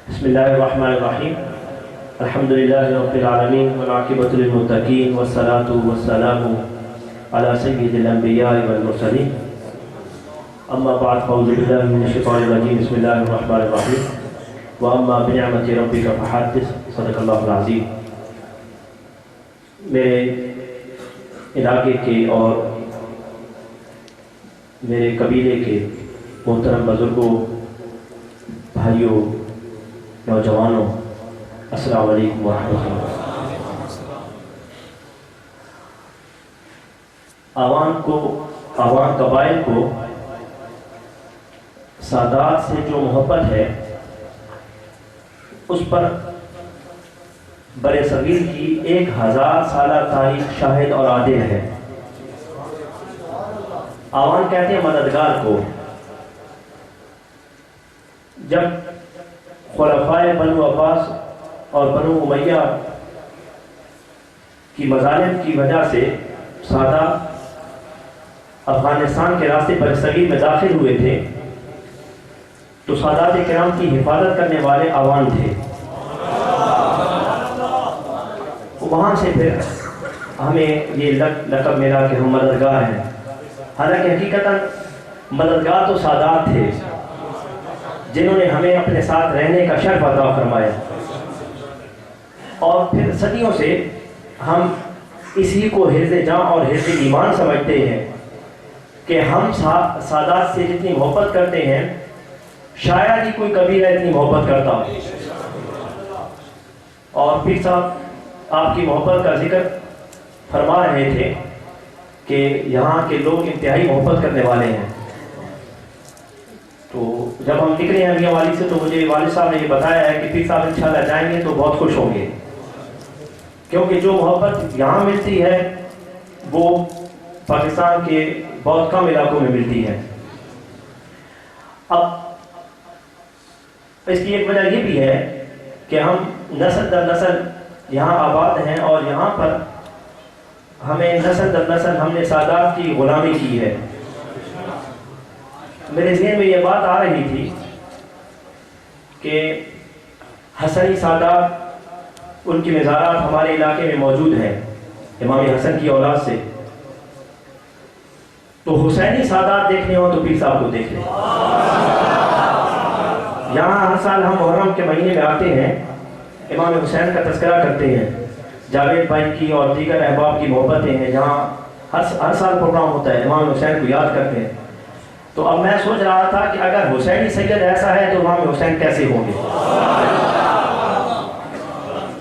بسم اللہ الرحمن الرحیم الحمد للہ رب العالمین والعاقبۃ للمتقین والصلاۃ والسلام علی سید الانبیاء والمرسلین اما بعد فاعوذ باللہ من الشیطان الرجیم بسم اللہ الرحمن الرحیم واما بنعمت ربک فحدث صدق اللہ العظیم۔ میرے علاقے کے اور میرے قبیلے کے محترم بزرگوں، بھائیوں، نوجوانوں، السلام علیکم ورحمۃ اللہ۔ عوام قبائل کو سادات سے جو محبت ہے اس پر برِ صغیر کی 1000 سالہ تاریخ شاہد اور عادل ہے۔ عوام کہتے ہیں مددگار کو۔ جب خلفائے بنو عباس اور بنو امیہ کی مظالم کی وجہ سے سادات افغانستان کے راستے برِ صغیر میں داخل ہوئے تھے تو سادات کرام کی حفاظت کرنے والے عوام تھے۔ وہاں سے پھر ہمیں یہ لقب ملا کہ ہم مددگار ہیں، حالانکہ حقیقتاً مددگار تو سادات تھے جنہوں نے ہمیں اپنے ساتھ رہنے کا شرف عطا فرمایا، اور پھر صدیوں سے ہم اسی کو حرز جاں اور حرز ایمان سمجھتے ہیں کہ ہم سادات سے جتنی محبت کرتے ہیں شاید ہی کوئی قبیلہ اتنی محبت کرتا ہو۔ اور پھر صاحب آپ کی محبت کا ذکر فرما رہے تھے کہ یہاں کے لوگ انتہائی محبت کرنے والے ہیں۔ تو جب ہم نکلے ہیں میاں والد سے تو مجھے والد صاحب نے یہ بتایا ہے کہ پیر صاحب انشاءاللہ جائیں گے تو بہت خوش ہوں گے، کیونکہ جو محبت یہاں ملتی ہے وہ پاکستان کے بہت کم علاقوں میں ملتی ہے۔ اب اس کی ایک وجہ یہ بھی ہے کہ ہم نسل در نسل یہاں آباد ہیں، اور یہاں پر ہمیں نسل در نسل ہم نے سادات کی غلامی کی ہے۔ میرے ذہن میں یہ بات آ رہی تھی کہ حسنی سادات ان کی مزارات ہمارے علاقے میں موجود ہیں امام حسن کی اولاد سے، تو حسینی سادات دیکھنے ہو تو پیر صاحب کو دیکھ لیں۔ یہاں ہر سال ہم محرم کے مہینے میں آتے ہیں، امام حسین کا تذکرہ کرتے ہیں، جاوید بھائی کی اور دیگر احباب کی محبتیں ہیں، جہاں ہر سال پروگرام ہوتا ہے، امام حسین کو یاد کرتے ہیں۔ تو اب میں سوچ رہا تھا کہ اگر حسینی سید ایسا ہے تو امام حسین کیسے ہوں گے؟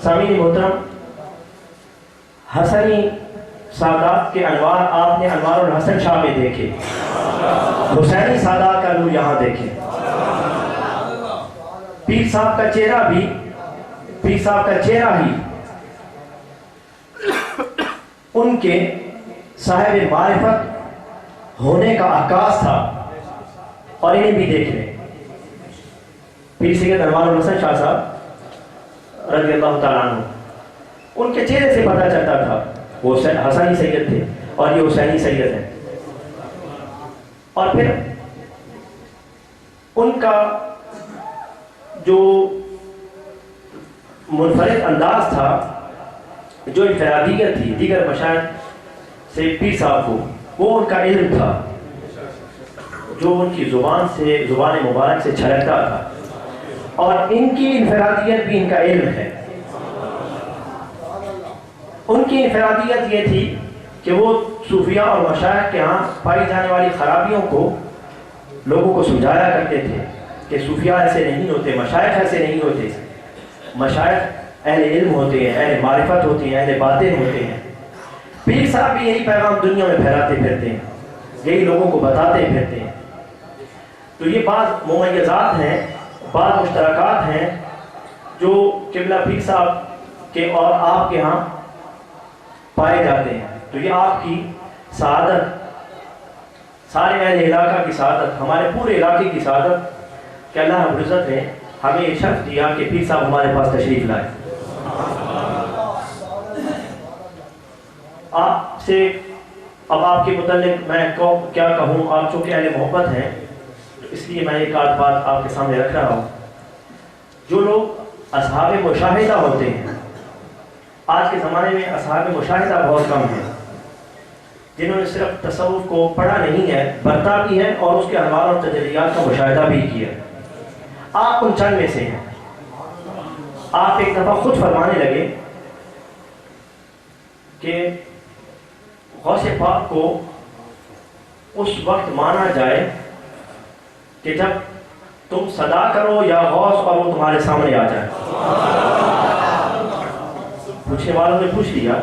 سامعین محترم، حسنی سادات کے انوار آپ نے انوار الحسن شاہ میں دیکھے، حسینی سادات کا نور یہاں دیکھیں۔ پیر صاحب کا چہرہ ہی ان کے صاحب معرفت ہونے کا عکاس تھا، اور انہیں بھی دیکھ لیں۔ پیر سید انوار الحسن شاہ صاحب رضی اللہ تعالیٰ عنہ، ان کے چہرے سے پتہ چلتا تھا وہ حسنی سید تھے اور یہ حسینی سید ہیں۔ اور پھر ان کا جو منفرد انداز تھا، جو انفرادیت تھی دیگر مشائخ سے پیر صاحب کو، وہ ان کا علم تھا جو ان کی زبان مبارک سے چھلکتا تھا، اور ان کی انفرادیت بھی ان کا علم ہے۔ ان کی انفرادیت یہ تھی کہ وہ صوفیاء اور مشائخ کے ہاں پائی جانے والی خرابیوں کو لوگوں کو سمجھایا کرتے تھے کہ صوفیاء ایسے نہیں ہوتے، مشائخ ایسے نہیں ہوتے، مشائخ اہل علم ہوتے ہیں، اہل معرفت ہوتے ہیں، اہل باطن ہوتے ہیں۔ پیر صاحب بھی یہی پیغام دنیا میں پھیلاتے پھرتے ہیں، یہی لوگوں کو بتاتے پھرتے ہیں۔ تو یہ بعض ممیزات ہیں، بعض مشترکات ہیں جو قبلہ پیر صاحب کے اور آپ کے ہاں پائے جاتے ہیں۔ تو یہ آپ کی سعادت، سارے اہل علاقہ کی سعادت، ہمارے پورے علاقے کی سعادت کہ اللہ رب العزت نے ہمیں یہ شرف دیا کہ پیر صاحب ہمارے پاس تشریف لائے۔ آپ سے اب آپ کے متعلق میں کیا کہوں، آپ چونکہ اہل محبت ہیں تو اس لیے میں ایک آدھ بات آپ کے سامنے رکھ رہا ہوں جو لوگ اصحاب مشاہدہ ہوتے ہیں، آج کے زمانے میں اصحاب مشاہدہ بہت کم ہیں، جنہوں نے صرف تصوف کو پڑھا نہیں ہے، برتا بھی ہے اور اس کے انوار اور تجلیات کا مشاہدہ بھی کیا۔ آپ ان چند میں سے ہیں۔ آپ ایک دفعہ خود فرمانے لگے کہ غوث پاک کو اس وقت مانا جائے کہ جب تم صدا کرو یا غوث اور وہ تمہارے سامنے آ جائے۔ پوچھنے والوں نے پوچھ لیا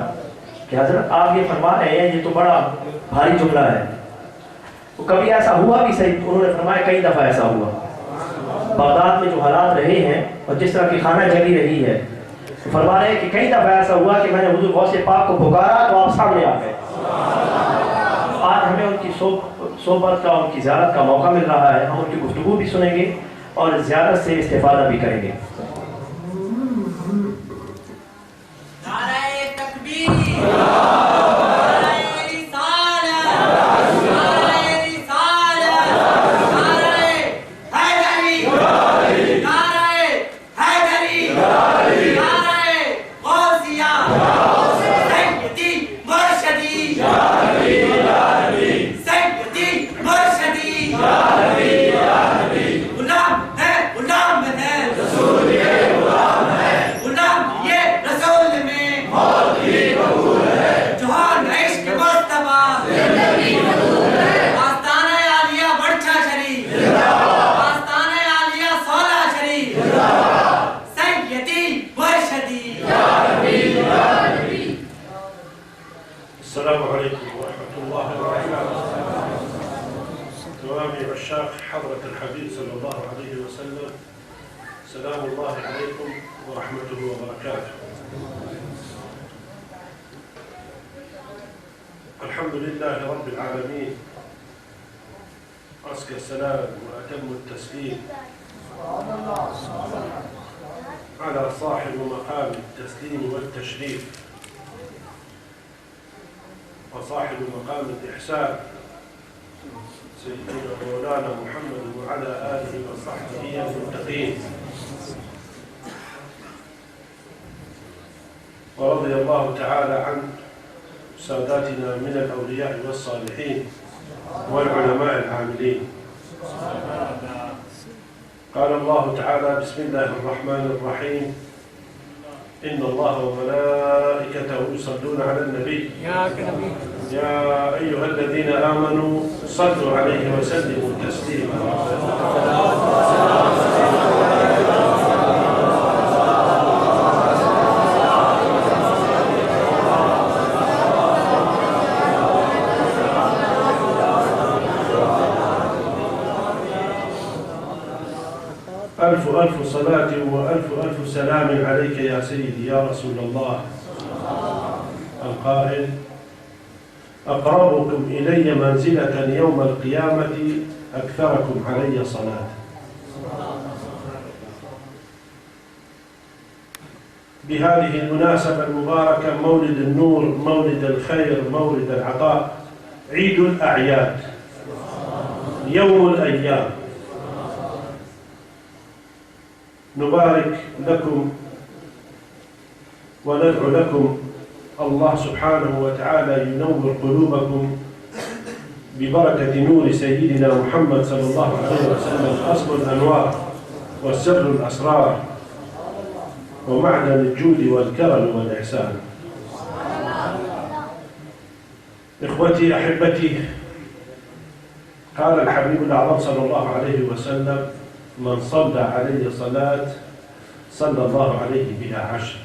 کہ حضرت آپ یہ فرما رہے ہیں، یہ تو بڑا بھاری جملہ ہے، تو کبھی ایسا ہوا بھی صحیح؟ انہوں نے فرمایا کئی دفعہ ایسا ہوا۔ بغداد میں جو حالات رہے ہیں اور جس طرح کی خانہ جگی رہی ہے، فرما رہے ہیں کہ کئی دفعہ ایسا ہوا کہ میں نے حضور غوث پاک کو پکارا تو آپ سامنے آ گئے۔ آج ہمیں ان کی صحبت کا، ان کی زیارت کا موقع مل رہا ہے، ہم ان کی گفتگو بھی سنیں گے اور زیارت سے استفادہ بھی کریں گے۔ السلام عليكم ورحمة الله وبركاته. دوامي عشاق حضرة الحبيب صلى الله عليه وسلم، سلام الله عليكم ورحمته وبركاته. الحمد لله رب العالمين، أزكى السلام وأتم التسليم على صاحب مقام التسليم والتشريف وصاحب مقام الإحسان سيدنا مولانا محمد وعلى آله وصحبه المتقين. ورضي الله تعالى عن ساداتنا من الأولياء والصالحين والعلماء العاملين. قال الله تعالى: بسم الله الرحمن الرحيم، إن الله وملائكته يصلون على النبي يا أيها الذين آمنوا صلوا عليه وسلموا تسليما. ألف ألف صلاة وألف ألف سلام عليك يا سيدي يا رسول الله. القائل: أقربكم إلي منزلة يوم القيامة أكثركم علي صلاة. بهذه المناسبة المباركة، مولد النور، مولد الخير، مولد العطاء، عيد الأعياد، يوم الأيام، نبارك لكم وندعو لكم الله سبحانه وتعالى ينور قلوبكم ببركة نور سيدنا محمد صلى الله عليه وسلم، أصل الأنوار والسر الأسرار ومعدن الجود والكرم والإحسان. إخوتي أحبتي، قال الحبيب الأعظم صلى الله عليه وسلم: من صلى علي صلاة صلى الله عليه بها 10،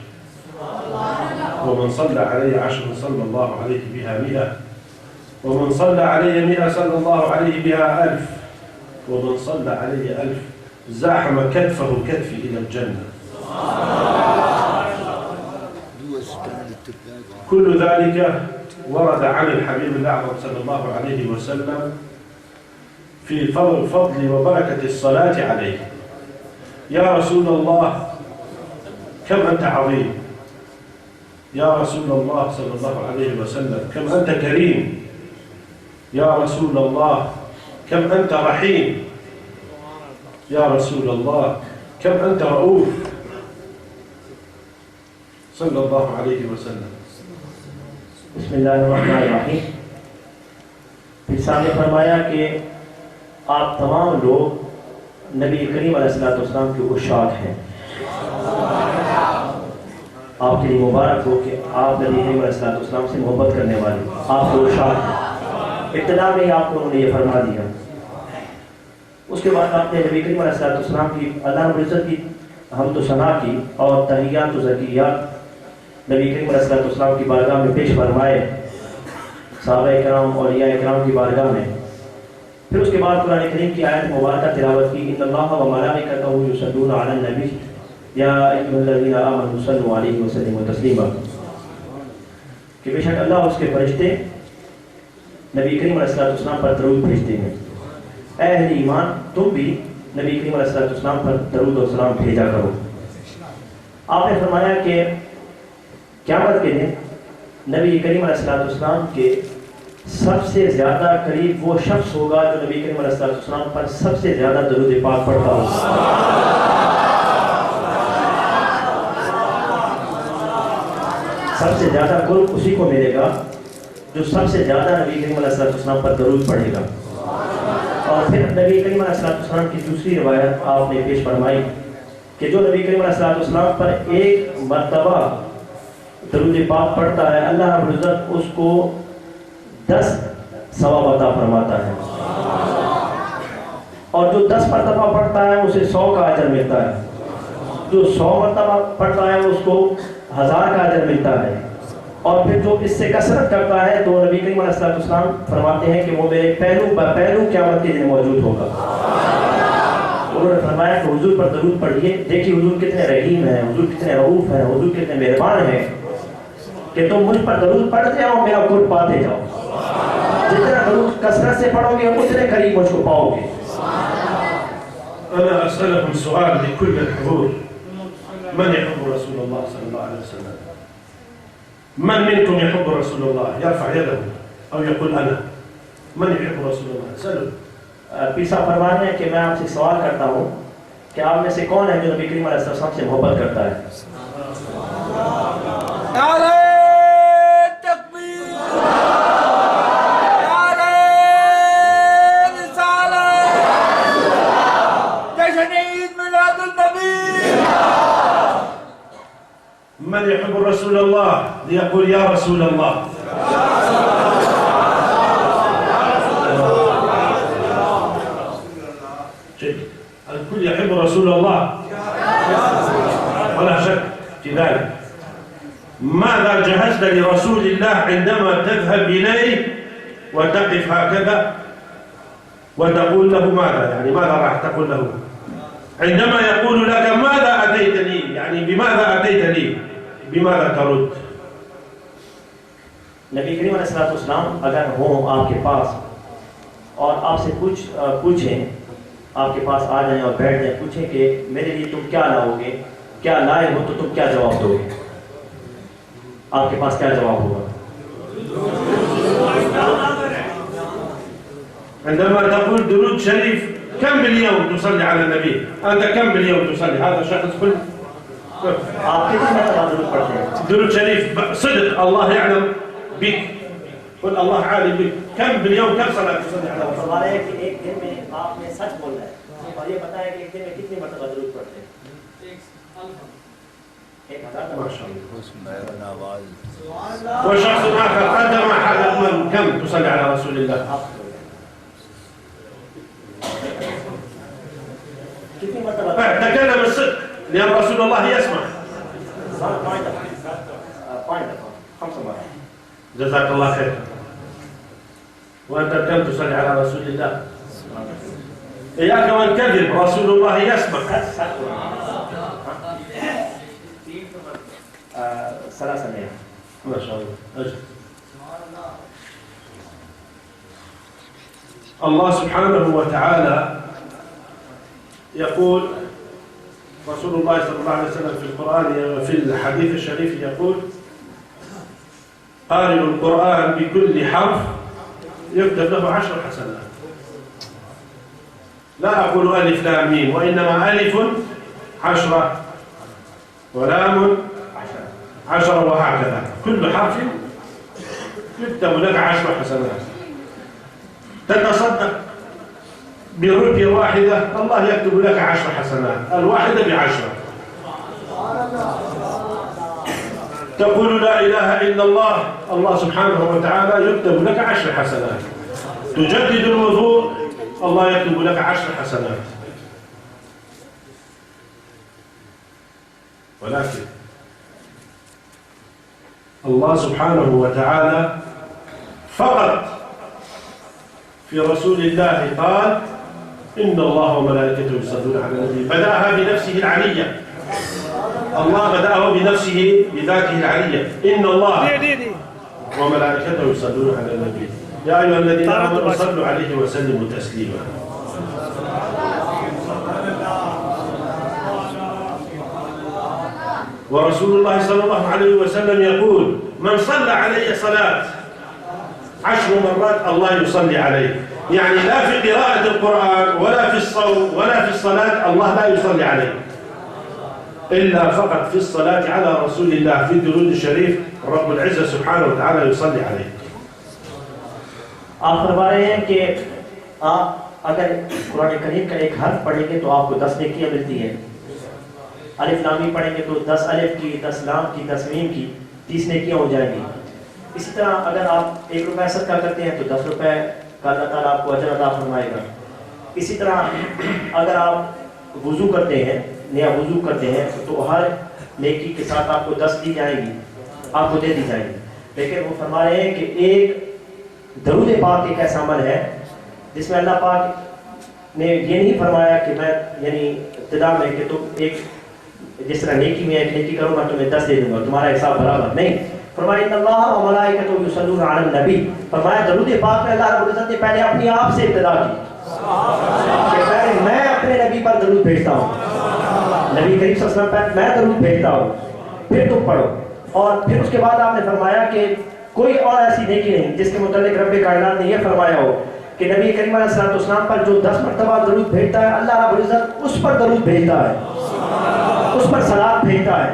ومن صلى علي 10 صلى الله عليه بها 100، ومن صلى علي 100 صلى الله عليه بها 1000، ومن صلى علي 1000 زاحم كتفه كتفي إلى الجنة. كل ذلك ورد عن الحبيب الأعظم صلى الله عليه وسلم في فضل وبركة الصلاة عليه. يا رسول الله كم أنت عظيم، يا رسول الله صلى الله عليه وسلم كم أنت كريم، يا رسول الله كم أنت رحيم، يا رسول الله كم أنت رؤوف صلى الله عليه وسلم. بسم اللہ الرحمن الرحیم. پھر سامنے فرمایا کہ آپ تمام لوگ نبی کریم علیہ السلام کے عشاق ہیں. آپ کے لیے مبارک ہو کہ آپ نبی کریم علیہ السلام سے محبت کرنے والے آپ کے عشاق ہیں. ابتدا میں ہی آپ کو انہوں نے یہ فرما دیا. اس کے بعد آپ نے نبی کریم علیہ السلام کی اللہ رب العزت کی حمد و ثنا کی اور تحیات و زکیات نبی کریم علیہ السلام کی بارگاہ میں پیش فرمائے، صحابہ کرام اولیاء کرام کی بارگاہ میں. پھر اس کے بعد قرآن کریم کی آیت مبارکہ تلاوت کی، ان اللہ و ملائکتہ یصلون علی النبی یا ایھا الذین آمنوا صلوا علیہ وسلموا تسلیما، کہ بے شک اللہ اور اس کے فرشتے نبی کریم علیہ السلام پر درود بھیجتے ہیں. اے اہل ایمان تم بھی نبی کریم علیہ السلام پر درود و سلام بھیجا کرو. آپ نے فرمایا کہ قیامت کے دن نبی کریم علیہ السلام کے سب سے زیادہ قریب وہ شخص ہوگا جو نبی کریم علیہ السلام پر سب سے زیادہ درود پاک پڑھتا ہوگا. سب سے زیادہ قرب اسی کو ملے گا جو سب سے زیادہ نبی کریم علیہ السلام پر درود پڑھے گا. اور پھر نبی کریم علیہ السلام کی دوسری روایت آپ نے پیش فرمائی کہ جو نبی کریم علیہ السلام پر ایک مرتبہ درود پاک پڑھتا ہے اللہ رب العزت اس کو 10 ثواب عطا فرماتا ہے، اور جو 10 مرتبہ پڑھتا ہے اسے 100 کا اجر ملتا ہے. جو 100 مرتبہ پڑھتا ہے اس کو 1000 کا اجر ملتا ہے. اور پھر جو اس سے کثرت کرتا ہے تو نبی کریم علیہ السلام فرماتے ہیں کہ وہ میرے پہلو پہلو قیامت کے دن موجود ہوگا. انہوں نے فرمایا کہ حضور پر درود پڑھیے، دیکھیے حضور کتنے رحیم ہیں، حضور کتنے رؤوف ہیں، حضور کتنے مہربان ہیں کہ تم مجھ پر درود پڑھتے جاؤ میرا قرب پاتے جاؤ. جتنا درود کثرت سے پڑھو گے اتنے قریب مجھ کو پاؤ گے. أنا أسألكم سؤال لكل الحضور، من يحب رسول الله صلى الله عليه وسلم؟ من منكم يحب رسول الله؟ يرفع يده أو يقول أنا. من يحب رسول الله؟ سألوا. پیسا فرمانے ہیں کہ میں آپ سے سوال کرتا ہوں کہ آپ میں سے کون ہے جو نبی کریم علیہ السلام سے محبت کرتا ہے؟ نعرہ تکبیر، نعرہ رسالت، جشن عید میلاد النبی. من يحب رسول الله ليقول يا رسول الله. الكل يحب رسول الله ولا شك في ذلك. ماذا جهزت لرسول الله عندما تذهب إليه وتقف هكذا وتقول له ماذا؟ يعني ماذا راح تقول له عندما يقول لك ماذا أتيتني؟ يعني بماذا أتيت لي؟ بماذا ترد؟ نبی کریم علیہ السلام اگر ہوں آپ کے پاس اور آپ سے پوچھیں، آپ کے پاس آ جائیں اور بیٹھ جائیں، پوچھیں کہ میرے لیے تم کیا لاؤ گے، کیا لائے ہو، تو تم کیا جواب دو گے؟ آپ کے پاس کیا جواب ہوگا؟ عندما تقول درود شريف كم باليوم تصلي على النبي؟ أنت كم باليوم تصلي؟ هذا شخص كل آپ کتنے مرتبہ درود پڑھتے ہیں؟ درود شريف صدق الله يعلم بك. قل الله عالم بك. كم باليوم كم صلاة تصلي على النبي؟ فرما رہے ہیں کہ ایک دن میں آپ نے سچ بولنا ہے اور یہ بتایا کہ ایک دن میں کتنی مرتبہ درود پڑھتے ہیں؟ 1000. ما شاء الله. وشخص آخر قدم أحد الأمم كم تصلي على رسول الله؟ کتنی مرتبہ؟ تكلم الصدق لأن رسول الله يسمع. 5 مرات. جزاك الله خير. وأنت كم تصلي على رسول الله؟ إياك والكذب، رسول الله يسمع. 300. ما شاء الله. أجل. الله سبحانه وتعالى يقول، رسول الله صلى الله عليه وسلم في القرآن في الحديث الشريف يقول: قارئ القرآن بكل حرف يكتب له 10 حسنات. لا أقول ألف لام ميم، وإنما ألف 10 ولام 10 وهكذا، كل حرف يكتب لك 10 حسنات. تتصدق برقية واحدة الله يكتب لك 10 حسنات، الواحدة ب10. تقول لا إله إلا الله، الله سبحانه وتعالى يكتب لك 10 حسنات. تجدد الوضوء الله يكتب لك 10 حسنات. ولكن الله سبحانه وتعالى فقط في رسول الله قال إن الله وملائكته يصلون على النبي، بدأها بنفسه العلية. الله بدأه بنفسه بذاته العلية، إن الله وملائكته يصلون على النبي يا أيها الذين آمنوا صلوا عليه وسلموا تسليما. ورسول الله صلى الله عليه وسلم يقول من صلى علي صلاة 10 مرات الله يصلي عليه. يعني لا في قراءة القرآن ولا في الصوم ولا في الصلاة الله لا يصلي عليه، إلا فقط في الصلاة على رسول الله في الدرود الشريف رب العزة سبحانه وتعالى يصلي عليه. آپ فرما رہے ہیں کہ آپ اگر قرآن کریم کا ایک حرف پڑھیں گے تو آپ کو 10 نیکیاں ملتی ہیں. الف لام پڑھیں گے تو 10 الف کی 10 لام کی 10 میم کی 30 نیکیاں ہو جائیں گی. اسی طرح اگر آپ 1 روپے صدقہ کرتے ہیں تو 10 روپے کا اللہ تعالیٰ آپ کو اجر عطا فرمائے گا. اسی طرح اگر آپ وضو کرتے ہیں، نیا وضو کرتے ہیں تو ہر نیکی کے ساتھ آپ کو 10 دی جائے گی، آپ کو دے دی جائے گی. لیکن وہ فرما رہے ہیں کہ ایک درود پاک ایک ایسا عمل ہے جس میں اللہ پاک نے یہ نہیں فرمایا کہ میں یعنی ابتدا میں کہ تم ایک جس طرح نیکی میں ایک نیکی کرو میں تمہیں 10 دے دوں گا، تمہارا حساب برابر نہیں. فرمایا ان اللہ و ملائکتہ یصلون علی النبی، فرمایا درود پاک میں اللہ رب العزت نے پہلے اپنی آپ سے ابتدا کی کہ پہلے میں اپنے نبی پر درود بھیجتا ہوں، نبی کریم صلی اللہ علیہ وسلم پر میں درود بھیجتا ہوں، پھر تم پڑھو. اور پھر اس کے بعد آپ نے فرمایا کہ کوئی اور ایسی نیکی نہیں جس کے متعلق رب کائنات نے یہ فرمایا ہو کہ نبی کریم علیہ السلام پر جو 10 مرتبہ درود بھیجتا ہے اللہ رب العزت اس پر درود بھیجتا ہے، اس پر صلات بھیجتا ہے.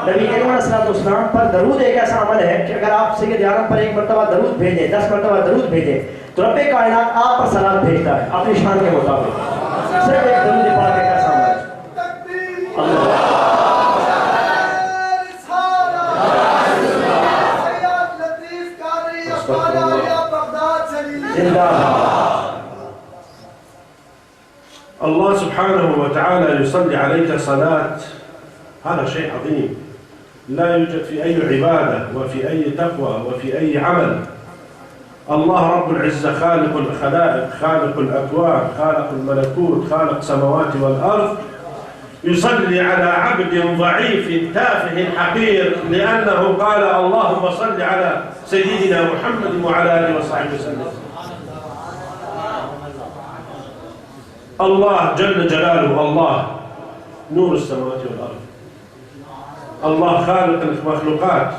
نبی کریم علیہ السلام پر درود ایک ایسا عمل ہے کہ اگر آپ سید عالم پر 1 مرتبہ درود بھیجیں، 10 مرتبہ درود بھیجیں تو رب کائنات آپ پر صلات بھیجتا ہے اپنی شان کے مطابق. صرف ایک درود پاک ایک ایسا عمل ہے. اللہ الله سبحانه وتعالى يصلي عليك صلاة، هذا شيء عظيم لا يوجد في أي عبادة وفي أي تقوى وفي أي عمل. الله رب العزة خالق الخلائق، خالق الأكوان، خالق الملكوت، خالق السماوات والأرض، يصلي على عبد ضعيف تافه حقير، لأنه قال اللهم صل على سيدنا محمد وعلى آله وصحبه وسلم. الله جل جلاله الله نور السماوات والأرض، الله خالق المخلوقات.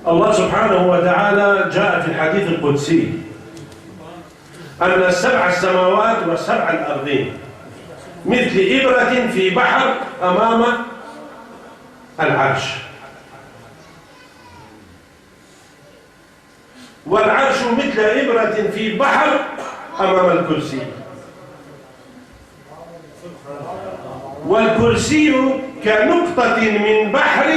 الله سبحانه وتعالى جاء في الحديث القدسي أن السبع السماوات والسبع الأرضين مثل إبرة في بحر أمام العرش، والعرش مثل إبرة في بحر أمام الكرسي، والكرسي كنقطة من بحر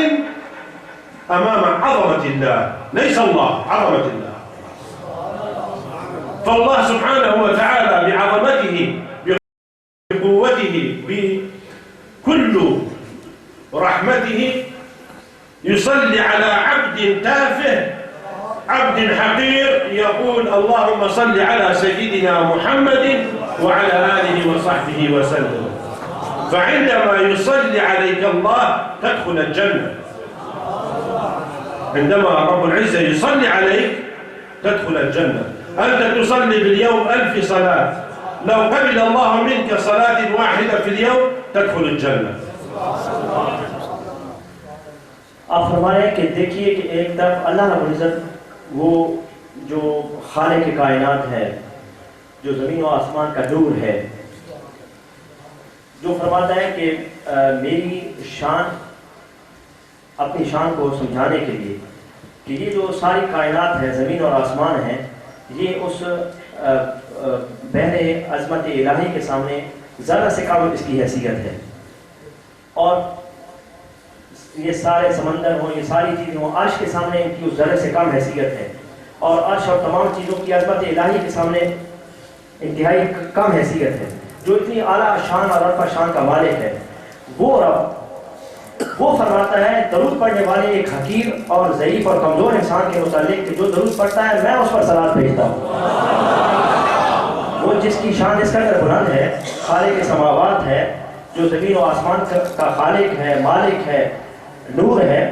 أمام عظمة الله، ليس الله، عظمة الله. فالله سبحانه وتعالى بعظمته بقوته بكل رحمته يصلي على عبد تافه، عبد حقير، يقول اللهم صل على سيدنا محمد وعلى آله وصحبه وسلم. فعندما يصلي عليك الله تدخل الجنة، عندما رب العزة يصلي عليك تدخل الجنة. أنت تصلي باليوم 1000 صلاة، لو قبل الله منك صلاة واحدة في اليوم تدخل الجنة. آپ فرما رہے ہیں کہ دیکھیے کہ ایک طرف اللہ رب العزت وہ جو خالق کائنات ہے، جو زمین و آسمان کا نور ہے، جو فرماتا ہے کہ میری شان، اپنی شان کو سمجھانے کے لیے کہ یہ جو ساری کائنات ہے، زمین اور آسمان ہے، یہ اس بحر عظمت الہی کے سامنے ذرا سے کم اس کی حیثیت ہے، اور یہ سارے سمندر ہوں، یہ ساری چیزیں ہوں، عرش کے سامنے ان کی اس ذرے سے کم حیثیت ہے، اور عرش اور تمام چیزوں کی عظمت الہی کے سامنے انتہائی کم حیثیت ہے۔ جو اتنی اعلیٰ شان اور رفع شان کا مالک ہے، وہ رب وہ فرماتا ہے درود پڑھنے والے ایک حقیر اور ضعیف اور کمزور انسان کے متعلق کہ جو درود پڑھتا ہے میں اس پر صلوات بھیجتا ہوں۔ وہ جس کی شان اس قدر بلند ہے، خالق سماوات ہے، جو زمین و آسمان کا خالق ہے، مالک ہے، نور ہے،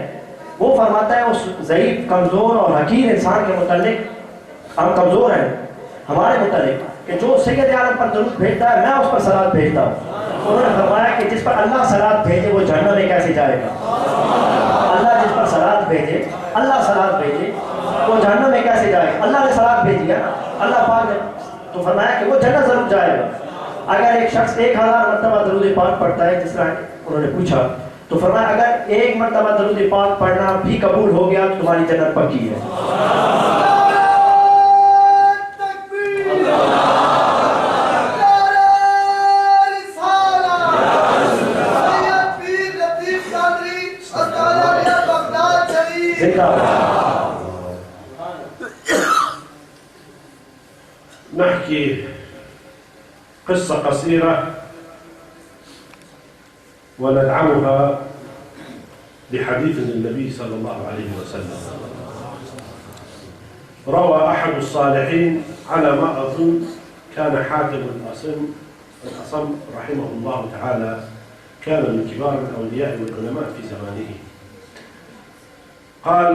وہ فرماتا ہے اس ضعیف، کمزور اور حقیر انسان کے متعلق، ہم کمزور ہیں ہمارے متعلق، کہ جو سید عالم پر درود بھیجتا ہے میں اس پر صلوات بھیجتا ہوں۔ انہوں نے فرمایا کہ جس پر اللہ صلوات بھیجے وہ جہنم میں کیسے جائے گا؟ اللہ جس پر صلوات بھیجے، اللہ صلوات بھیجے، وہ جہنم میں کیسے جائے گا؟ اللہ نے صلوات بھیجی ہے نا، اللہ پاک نے تو فرمایا کہ وہ جنت ضرور جائے گا۔ اگر ایک شخص 1000 مرتبہ درود پاک پڑھتا ہے، جس طرح انہوں نے پوچھا، تو فرمایا اگر ایک مرتبہ درود پاک پڑھنا بھی قبول ہو گیا تو تمہاری جنت پکی ہے۔ نحكي قصة قصيرة وندعمها بحديث النبي صلى الله عليه وسلم. روى أحد الصالحين على ما أظن كان حاتم الأصم رحمه الله تعالى، كان من كبار الأولياء والعلماء في زمانه، قال: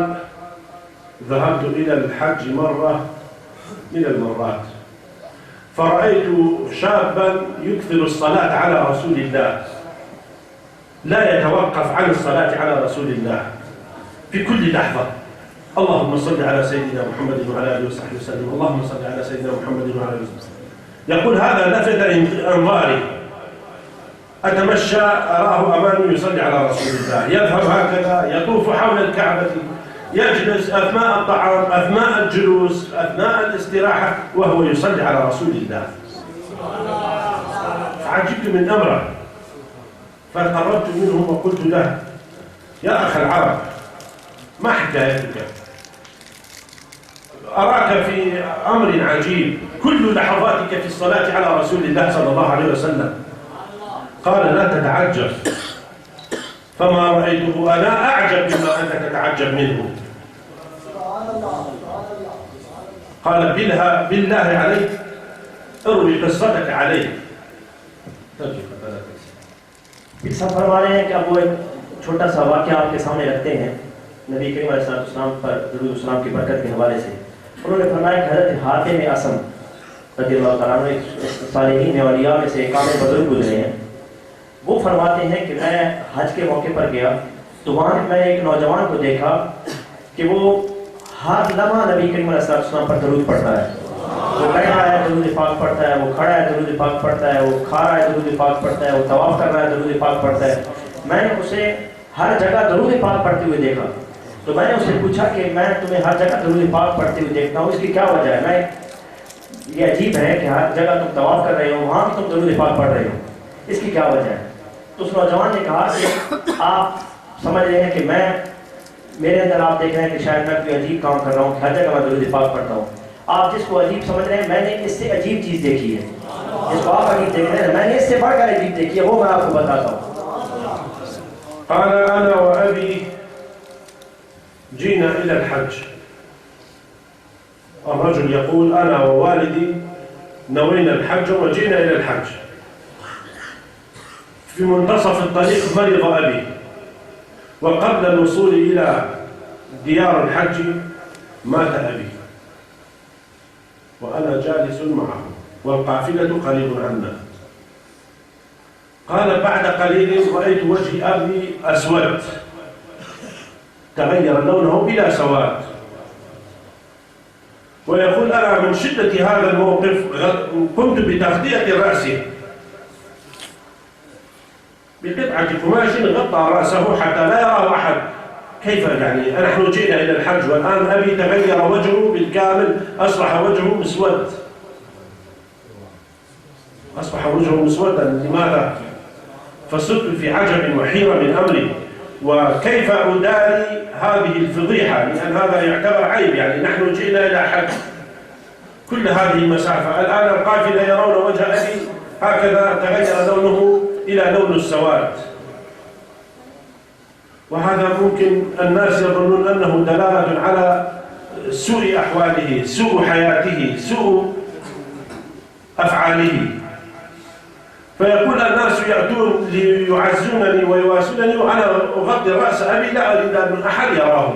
ذهبت إلى الحج مرة من المرات فرأيت شابا يكثر الصلاة على رسول الله، لا يتوقف عن الصلاة على رسول الله في كل لحظة. اللهم صل على سيدنا محمد وعلى آله وصحبه وسلم، اللهم صل على سيدنا محمد وعلى آله وسلم. يقول: هذا لفت أنظاري، أتمشى أراه أمامي يصلي على رسول الله، يذهب هكذا يطوف حول الكعبة، يجلس أثناء الطعام، أثناء الجلوس، أثناء الاستراحة، وهو يصلي على رسول الله. فعجبت من أمره، فقربت منه وقلت له: يا أخ العرب، ما حكايتك؟ أراك في أمر عجيب، كل لحظاتك في الصلاة على رسول الله صلى الله عليه وسلم. قال: لا تتعجب، فما رأيته أنا أعجب مما أنت تتعجب منه. قال: بالله عليك اروي قصتك عليه. سب فرما رہے ہیں کہ اب وہ ایک چھوٹا سا واقعہ آپ کے سامنے رکھتے ہیں نبی کریم علیہ السلام پر درود السلام کی برکت کے حوالے سے۔ انہوں نے فرمایا کہ حضرت حاتم اصم رضی اللہ تعالیٰ عنہ ایک صالحین اولیاء میں سے ایک عام بزرگ گزرے ہیں، وہ فرماتے ہیں کہ میں حج کے موقع پر گیا تو وہاں میں ایک نوجوان کو دیکھا کہ وہ ہر لمحہ نبی کریم علیہ السلام پر درود پڑھتا ہے، وہ بیٹھا ہے درود پاک پڑھتا ہے، وہ کھڑا ہے درود پاک پڑھتا ہے، وہ کھا رہا ہے درود پاک پڑھتا ہے، وہ طواف کر رہا ہے درود پاک پڑھتا ہے۔ میں نے اسے ہر جگہ درود پاک پڑھتے ہوئے دیکھا، تو میں نے اسے پوچھا کہ میں تمہیں ہر جگہ درود پاک پڑھتے ہوئے دیکھتا ہوں، اس کی کیا وجہ ہے؟ میں یہ عجیب ہے کہ ہر جگہ تم طواف کر رہے ہو، وہاں بھی تم درود پاک پڑھ رہے ہو، اس کی کیا وجہ ہے؟ تو اس نوجوان نے کہا کہ آپ سمجھ رہے ہیں کہ میرے اندر آپ دیکھ رہے ہیں کہ شاید میں کوئی عجیب کام کر رہا ہوں، ہر جگہ میں درود پاک پڑھتا ہوں۔ آپ جس کو عجیب سمجھ رہے ہیں میں نے اس سے عجیب چیز دیکھی ہے، جس کو آپ عجیب دیکھ رہے ہیں میں نے اس سے بڑھ کر عجیب دیکھی ہے، وہ میں آپ کو بتاتا ہوں۔ قال: أنا وأبي جئنا إلى الحج. الرجل يقول: أنا ووالدي نوينا الحج وجئنا إلى الحج. في منتصف الطريق مرض أبي، وقبل الوصول إلى ديار الحج مات أبي، وأنا جالس معه والقافلة قريب عنا. قال: بعد قليل رأيت وجه أبي أسود، تغير لونه بلا سواد. ويقول: أنا من شدة هذا الموقف قمت بتغطية رأسه، بقطعة قماش غطى رأسه حتى لا يراه أحد. كيف يعني نحن جئنا إلى الحج والآن أبي تغير وجهه بالكامل، أصبح وجهه مسود، أصبح وجهه مسودا. لماذا؟ فصرت في عجب وحيرة من أمري، وكيف أداري هذه الفضيحة، لأن هذا يعتبر عيب. يعني نحن جئنا إلى حج كل هذه المسافة، الآن القافلة يرون وجه أبي هكذا تغير لونه إلى لون السواد. وهذا ممكن الناس يظنون أنه دلالة على سوء أحواله، سوء حياته، سوء أفعاله. فيقول الناس يأتون ليعزونني ويواسونني وأنا أغطي رأس أبي، لا أريد أن أحد يراه،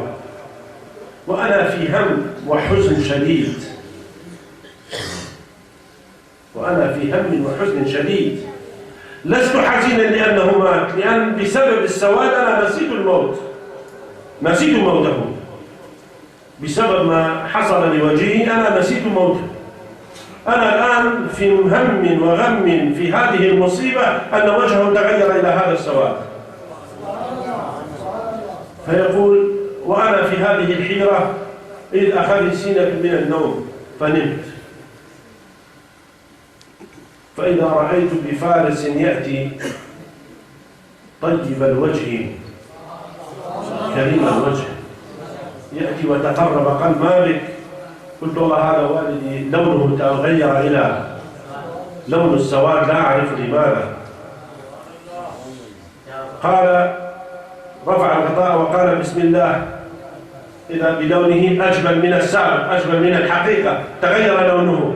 وأنا في هم وحزن شديد، وأنا في هم وحزن شديد. لست حزينا لأنه مات، لأن بسبب السواد أنا نسيت الموت، نسيت موته. بسبب ما حصل لوجهي أنا نسيت موته. أنا الآن في هم وغم في هذه المصيبة أن وجهه تغير إلى هذا السواد. فيقول وأنا في هذه الحيرة إذ أخذ سينة من النوم فنمت، فإذا رأيت بفارس يأتي طيب الوجه كريم الوجه، يأتي وتقرب قال ما بك؟ قلت والله هذا والدي لونه تغير إلى لون السواد لا أعرف لماذا. قال رفع الغطاء وقال بسم الله، إذا بلونه أجمل من السابق، أجمل من الحقيقة، تغير لونه.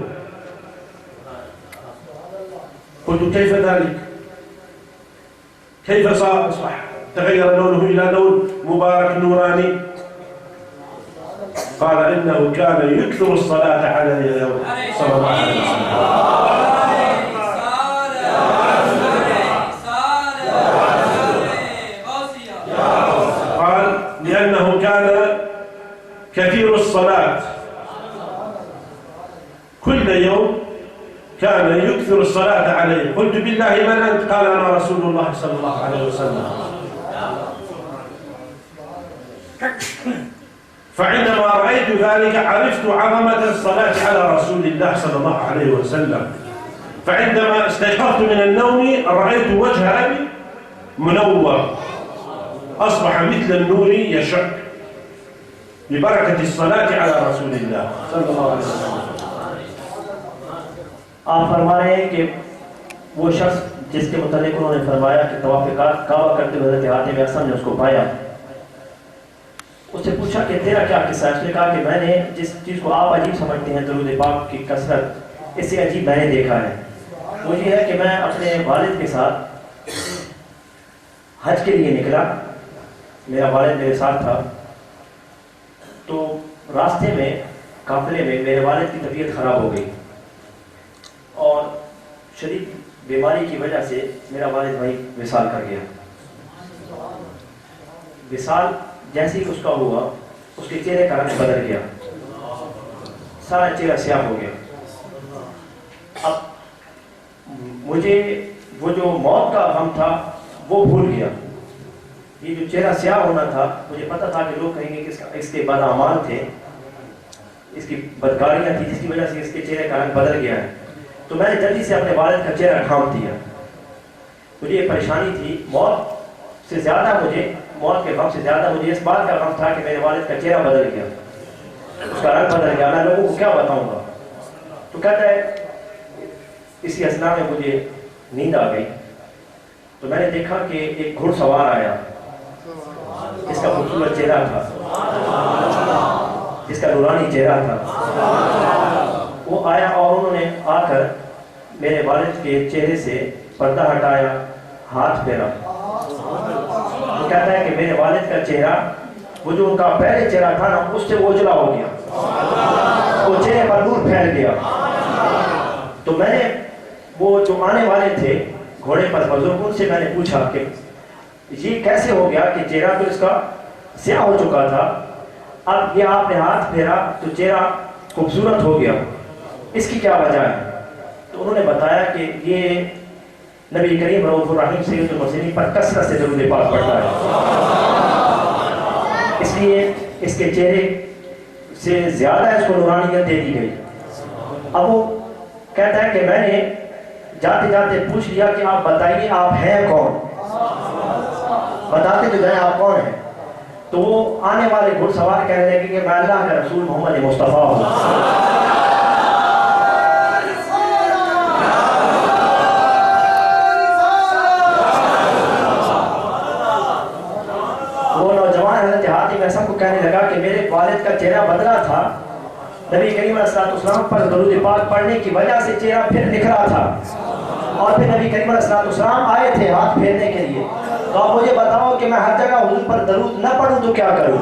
قلت كيف ذلك؟ كيف أصبح تغير لونه إلى لون مبارك نوراني؟ قال إنه كان يكثر الصلاة عليه صلى الله عليه وسلم. قال لأنه كان كثير الصلاة، كل يوم كان يكثر الصلاة عليه. قلت بالله من أنت؟ قال أنا رسول الله صلى الله عليه وسلم. فعندما رأيت ذلك عرفت عظمة الصلاة على رسول الله صلى الله عليه وسلم. فعندما استيقظت من النوم رأيت وجه أبي منور، أصبح مثل النور يشع ببركة الصلاة على رسول الله صلى الله عليه وسلم. آپ فرما رہے ہیں کہ وہ شخص جس کے متعلق انہوں نے فرمایا کہ طواف کعبہ کرتے ہوئے حضرت حاتم اسلم نے اس کو پایا، اس سے پوچھا کہ تیرا کیا قصہ ہے؟ اس نے کہا کہ میں نے جس چیز کو آپ عجیب سمجھتے ہیں درود پاک کی کثرت، اس سے عجیب میں نے دیکھا ہے۔ وہ یہ ہے کہ میں اپنے والد کے ساتھ حج کے لیے نکلا، میرا والد میرے ساتھ تھا، تو راستے میں قافلے میں میرے والد کی طبیعت خراب ہو گئی اور شدید بیماری کی وجہ سے میرا والد وہیں وصال کر گیا۔ وصال جیسے ہی اس کا ہوا اس کے چہرے کا رنگ بدل گیا، سارا چہرہ سیاہ ہو گیا۔ اب مجھے وہ جو موت کا غم تھا وہ بھول گیا، یہ جو چہرہ سیاہ ہونا تھا مجھے پتہ تھا کہ لوگ کہیں گے کہ اس کے بداعمال تھے، اس کی بدکاریاں تھیں جس کی وجہ سے اس کے چہرے کا رنگ بدل گیا ہے۔ تو میں نے جلدی سے اپنے والد کا چہرہ ڈھانپ دیا۔ مجھے یہ پریشانی تھی، موت سے زیادہ موت کے غم سے زیادہ مجھے اس بات کا غم تھا کہ میرے والد کا چہرہ بدل گیا، اس کا رنگ بدل گیا، میں لوگوں کو کیا بتاؤں گا۔ تو کہتا ہے اسی اثنا میں مجھے نیند آ گئی، تو میں نے دیکھا کہ ایک گھڑ سوار آیا جس کا خوبصورت چہرہ تھا، جس کا نورانی چہرہ تھا۔ وہ آیا اور انہوں نے آ کر میرے والد کے چہرے سے پردہ ہٹایا، ہاتھ پھیرا۔ وہ کہتا ہے کہ میرے والد کا چہرہ، وہ جو ان کا پہلے چہرہ تھا نا، اس سے وہ اجلا ہو گیا، وہ چہرے پر نور پھیل گیا۔ تو میں نے وہ جو آنے والے تھے گھوڑے پر بزرگ، ان سے میں نے پوچھا کہ یہ کیسے ہو گیا کہ چہرہ تو اس کا سیاہ ہو چکا تھا، اب یہ آپ نے ہاتھ پھیرا تو چہرہ خوبصورت ہو گیا، اس کی کیا وجہ ہے؟ تو انہوں نے بتایا کہ یہ نبی کریم رؤوف الرحیم سید المرسلین پر کثرت سے درود پاک پڑھتا ہے، اس لیے اس کے چہرے سے زیادہ اس کو نورانیت دے دی گئی۔ اب وہ کہتا ہے کہ میں نے جاتے جاتے پوچھ لیا کہ آپ بتائیے آپ ہیں کون، بتاتے تو جائیں آپ کون ہیں۔ تو وہ آنے والے گھڑ سوار کہنے لگے کہ میں اللہ کا رسول محمد مصطفیٰ ہوں۔ وہ نوجوان حضرت حاتم میں سب کو کہنے لگا کہ میرے والد کا چہرہ بدلا تھا، نبی کریم علیہ السلام پر درود پاک پڑھنے کی وجہ سے چہرہ پھر نکھرا تھا، اور پھر نبی کریم علیہ السلام آئے تھے ہاتھ پھیرنے کے لیے۔ تو آپ مجھے بتاؤ کہ میں ہر جگہ حضور پر درود نہ پڑھوں تو کیا کروں؟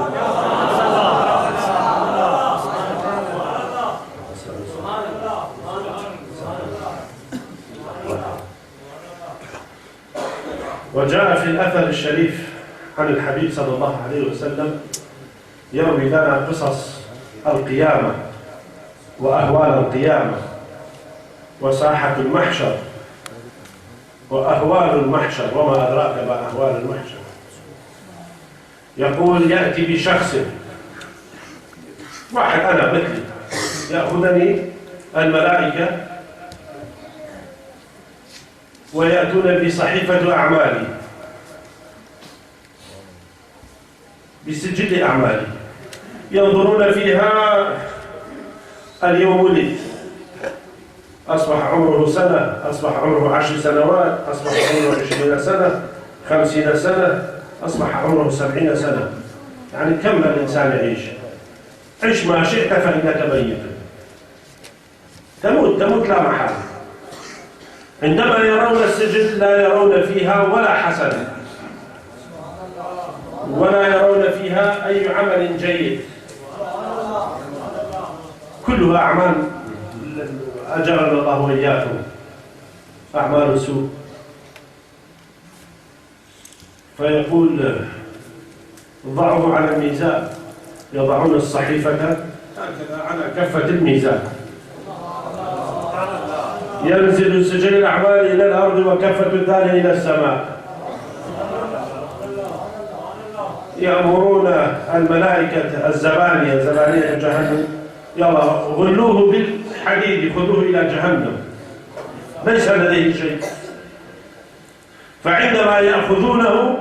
وجاء في الأثر الشريف عن الحبيب صلى الله عليه وسلم يروي لنا قصص القيامة وأهوال القيامة وساحة المحشر وأهوال المحشر وما أدراك ما أهوال المحشر. يقول يأتي بشخص واحد أنا مثلي، يأخذني الملائكة ويأتون بصحيفة أعمالي، بسجل أعمالي، ينظرون فيها اليوم ولد، أصبح عمره سنة، أصبح عمره 10 سنوات، أصبح عمره 20 سنة، 50 سنة، أصبح عمره 70 سنة. يعني كم الإنسان يعيش؟ عش ما شئت فإنك ميت، تموت لا محالة. عندما يرون السجل لا يرون فيها ولا حسنة، ولا يرون فيها أي عمل جيد، كلها أعمال أجرنا الله وإياكم، أعمال سوء. فيقول ضعوا على الميزان، يضعون الصحيفة هكذا على كفة الميزان، ينزل سجل الأعمال إلى الأرض وكفة الثانية إلى السماء. يأمرون الملائكة الزبانية جهنم، يلا غلوه بالحديد خذوه إلى جهنم، ليس لديه شيء. فعندما يأخذونه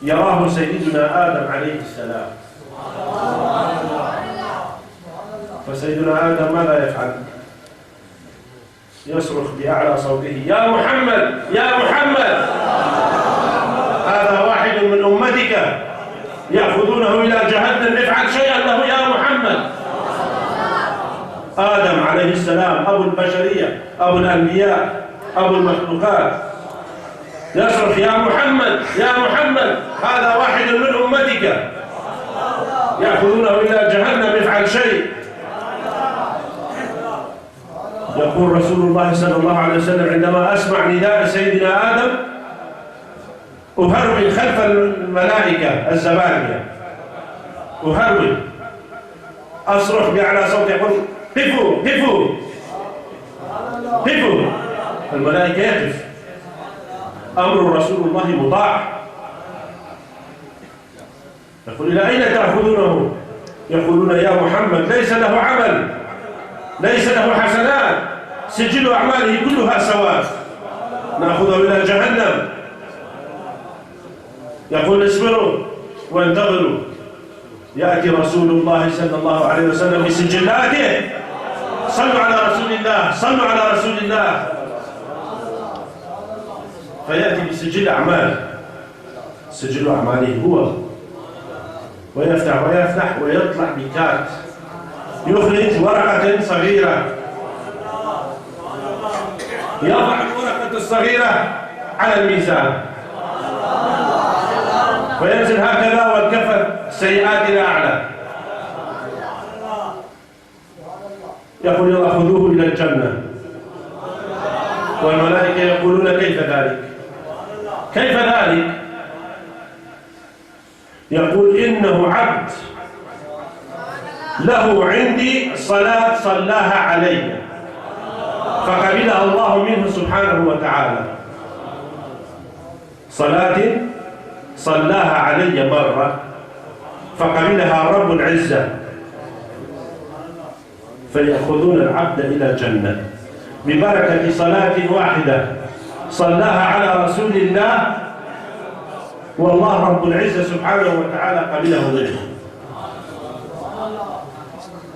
يراه سيدنا آدم عليه السلام، فسيدنا آدم ماذا يفعل؟ يصرخ بأعلى صوته يا محمد يا محمد، هذا واحد من أمتك يأخذونه إلى جهنم، افعل شيئا له يا محمد. آدم عليه السلام أبو البشرية، أبو الأنبياء، أبو المخلوقات، يصرخ يا محمد يا محمد، هذا واحد من أمتك يأخذونه إلى جهنم، افعل شيء. يقول رسول الله صلى الله عليه وسلم عندما أسمع نداء سيدنا آدم أهرول خلف الملائكة الزبانية، أهرول، أصرخ بأعلى صوت يقول قفوا قفوا قفوا، الملائكة يقف، أمر رسول الله مطاع. يقول إلى أين تأخذونه؟ يقولون يا محمد ليس له عمل، ليس له حسنات، سجل أعماله كلها سواء، نأخذه إلى جهنم. يقول اصبروا وانتظروا، يأتي رسول الله صلى الله عليه وسلم بسجلاته، صلوا على رسول الله، صلوا على رسول الله، فيأتي بسجل أعمال، سجل أعماله هو، ويفتح ويطلع بكارت، يخرج ورقة صغيرة، يضع الورقة الصغيرة على الميزان، وينزل هكذا والكفة السيئات إلى أعلى، يقول يلا خذوه إلى الجنة، والملائكة يقولون كيف ذلك؟ كيف ذلك؟ يقول إنه عبد له عندي صلاة صلاها علي، فقبلها الله منه سبحانه وتعالى. صلاة صلاها علي مرة فقبلها رب العزة فيأخذون العبد إلى الجنة ببركة صلاة واحدة صلاها على رسول الله، والله رب العزة سبحانه وتعالى قبله منه.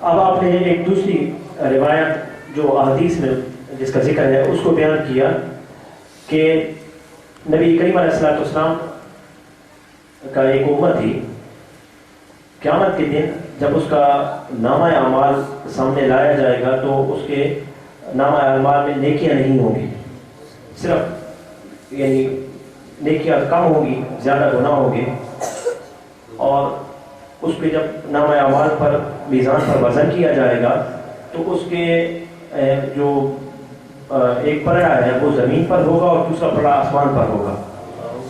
اب آپ نے ایک دوسری روایت جو احادیث میں جس کا ذکر ہے اس کو بیان کیا کہ نبی کریم علیہ الصلوۃ والسلام کا ایک امت تھی، قیامت کے دن جب اس کا نامہ اعمال سامنے لایا جائے گا تو اس کے نامہ اعمال میں نیکیاں نہیں ہوں گی، صرف یعنی نیکیاں کم ہوں گی، زیادہ گناہ ہوں گے، اور اس پہ جب نامہ اعمال پر میزان پر وزن کیا جائے گا تو اس کے جو ایک پلڑا ہے وہ زمین پر ہوگا اور دوسرا پلڑا آسمان پر ہوگا،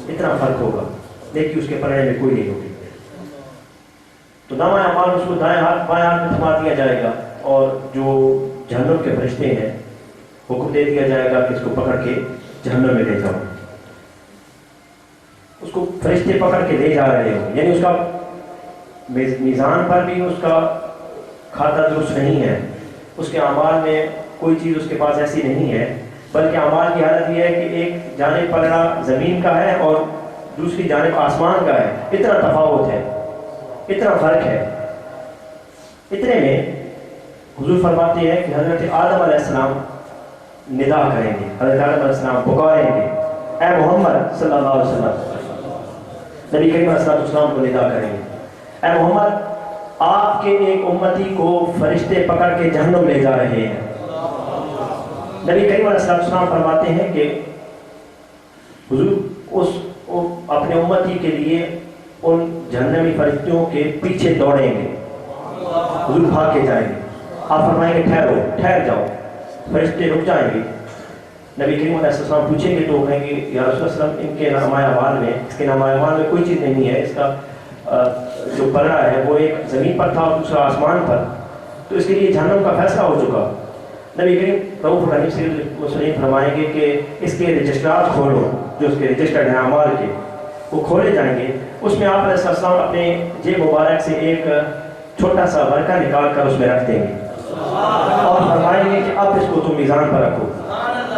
اتنا فرق ہوگا، نیکی اس کے پلڑے میں کوئی نہیں ہوگی. تو نامہ اعمال اس کو دائیں ہاتھ بائیں ہاتھ میں تھما دیا جائے گا، اور جو جہنم کے فرشتے ہیں حکم دے دیا جائے گا کہ اس کو پکڑ کے جہنم میں لے جاؤ. اس کو فرشتے پکڑ کے لے جا رہے ہو، یعنی اس کا میزان پر بھی اس کا کھاتا درست نہیں ہے، اس کے اعمال میں کوئی چیز اس کے پاس ایسی نہیں ہے، بلکہ اعمال کی حالت یہ ہے کہ ایک جانب پلڑا زمین کا ہے اور دوسری جانب آسمان کا ہے. اتنا تفاوت ہے، اتنا فرق ہے. اتنے میں حضور فرماتے ہیں کہ حضرت آدم علیہ السلام ندا کریں گے، حضرت آدم علیہ السلام پکاریں گے اے محمد صلی اللہ علیہ وسلم. نبی کریم علیہ السلام کو ندا کریں گے اے محمد آپ کے ایک امتی کو فرشتے پکڑ کے جہنم لے جا رہے ہیں. نبی کریم علیہ السلام فرماتے ہیں کہ حضور اپنے امتی کے لیے ان جہنمی فرشتوں کے پیچھے دوڑیں گے، حضور بھاگ کے جائیں گے. آپ فرمائیں گے ٹھہرو، ٹھہر جاؤ، فرشتے رک جائیں گے. نبی کریم علیہ السلام پوچھیں گے تو کہیں گے یا رسول اللہ وسلم ان کے نامہ اعمال میں، اس کے نامہ اعمال میں کوئی چیز نہیں ہے، اس کا جو پلڑا ہے وہ ایک زمین پر تھا اور دوسرا آسمان پر، تو اس کے لیے جہنم کا فیصلہ ہو چکا. نبی کریم رؤوف رحیم سے مسلم فرمائیں گے کہ اس کے رجسٹرات کھولو، جو اس کے رجسٹرڈ ہیں اعمال کے وہ کھولے جائیں گے. اس میں آپ علیہ السلام اپنے جیب مبارک سے ایک چھوٹا سا ورقہ نکال کر اس میں رکھ دیں گے اور فرمائیں گے کہ اب اس کو تم میزان پر رکھو.